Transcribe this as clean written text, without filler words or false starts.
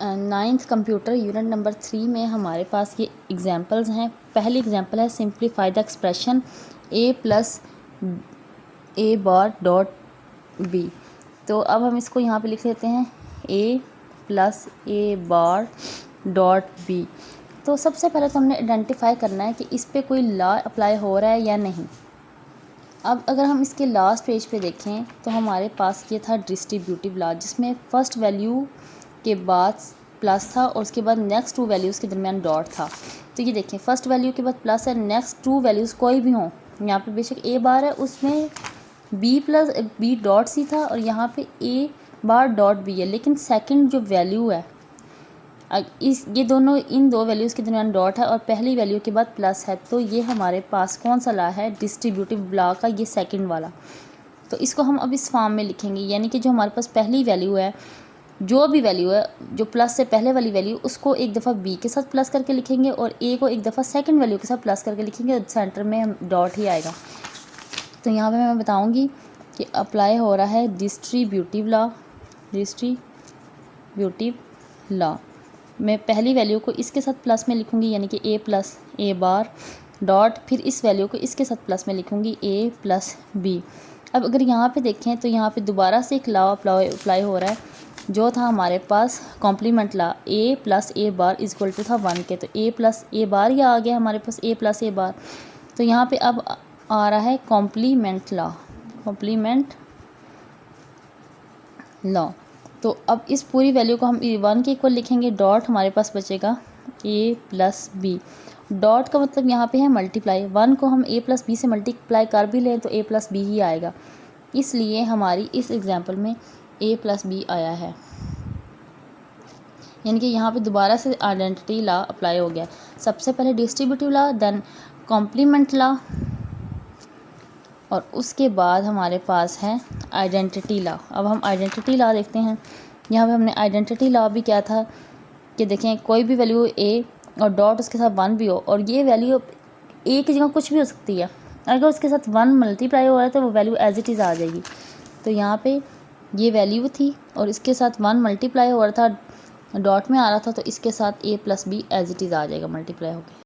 Ninth computer unit number 3 में हमारे पास ये एग्जांपल्स हैं। पहली एग्जांपल है simplify the expression a plus A bar dot B. तो अब हम इसको यहाँ पे लिख लेते हैं a plus A bar dot B. तो सबसे पहले तो हमने आइडेंटिफाई करना है कि इस पर कोई लॉ अप्लाई हो रहा है या नहीं। अब अगर हम इसके लास्ट पेज पे देखें तो हमारे पास ये था डिस्ट्रीब्यूटिव लॉ, जिसमें फ़र्स्ट वैल्यू के बाद प्लस था और उसके बाद नेक्स्ट टू वैल्यूज़ के दरमियान डॉट था। तो ये देखें फर्स्ट वैल्यू के बाद प्लस है, नेक्स्ट टू वैल्यूज़ कोई भी हों, यहाँ पे बेशक ए बार है उसमें B plus B dot C था और यहाँ पे ए बार डॉट बी है, लेकिन सेकंड जो वैल्यू है ये दोनों इन दो वैल्यूज़ के दरमियान डॉट है और पहली वैल्यू के बाद प्लस है। तो ये हमारे पास कौन सा लॉ है? डिस्ट्रीब्यूटिव लॉ का ये सेकंड वाला। तो इसको हम अब इस फॉर्म में लिखेंगे, यानी कि जो हमारे पास पहली वैल्यू है, जो भी वैल्यू है जो प्लस से पहले वाली वैल्यू, उसको एक दफ़ा बी के साथ प्लस करके लिखेंगे और ए को एक दफ़ा सेकंड वैल्यू के साथ प्लस करके लिखेंगे, सेंटर में हम डॉट ही आएगा। तो यहाँ पे मैं बताऊँगी कि अप्लाई हो रहा है डिस्ट्रीब्यूटिव लॉ। मैं पहली वैल्यू को इसके साथ प्लस में लिखूँगी, यानी कि ए प्लस ए बार डॉट, फिर इस वैल्यू को इसके साथ प्लस में लिखूँगी ए प्लस बी। अब अगर यहाँ पे देखें तो यहाँ पे दोबारा से एक लॉ अप्लाई हो रहा है, जो था हमारे पास complement law A plus A bar is equal to था 1 के। तो ए प्लस ए बार ही आ गया हमारे पास, ए प्लस ए बार। तो यहाँ पे अब आ रहा है कॉम्प्लीमेंट लॉ। तो अब इस पूरी वैल्यू को हम 1 के इक्वल लिखेंगे, डॉट हमारे पास बचेगा ए प्लस बी। डॉट का मतलब यहाँ पे है मल्टीप्लाई, 1 को हम ए प्लस बी से मल्टीप्लाई कर भी लें तो ए प्लस बी ही आएगा, इसलिए हमारी इस एग्जांपल में ए प्लस बी आया है। यानी कि यहाँ पे दोबारा से आइडेंटिटी लॉ अप्लाई हो गया। सबसे पहले distributive law, then complement law और उसके बाद हमारे पास है आइडेंटिटी लॉ। अब हम आइडेंटिटी लॉ देखते हैं। यहाँ पे हमने आइडेंटिटी लॉ भी क्या था कि देखें कोई भी वैल्यू ए और डॉट उसके साथ 1 भी हो, और ये वैल्यू ए की जगह कुछ भी हो सकती है, अगर उसके साथ 1 मल्टीप्लाई हो रहा है तो वो वैल्यू एज इट इज़ आ जाएगी। तो यहाँ पे ये वैल्यू थी और इसके साथ 1 मल्टीप्लाई हो रहा था, डॉट में आ रहा था, तो इसके साथ A plus B as it is आ जाएगा मल्टीप्लाई होकर।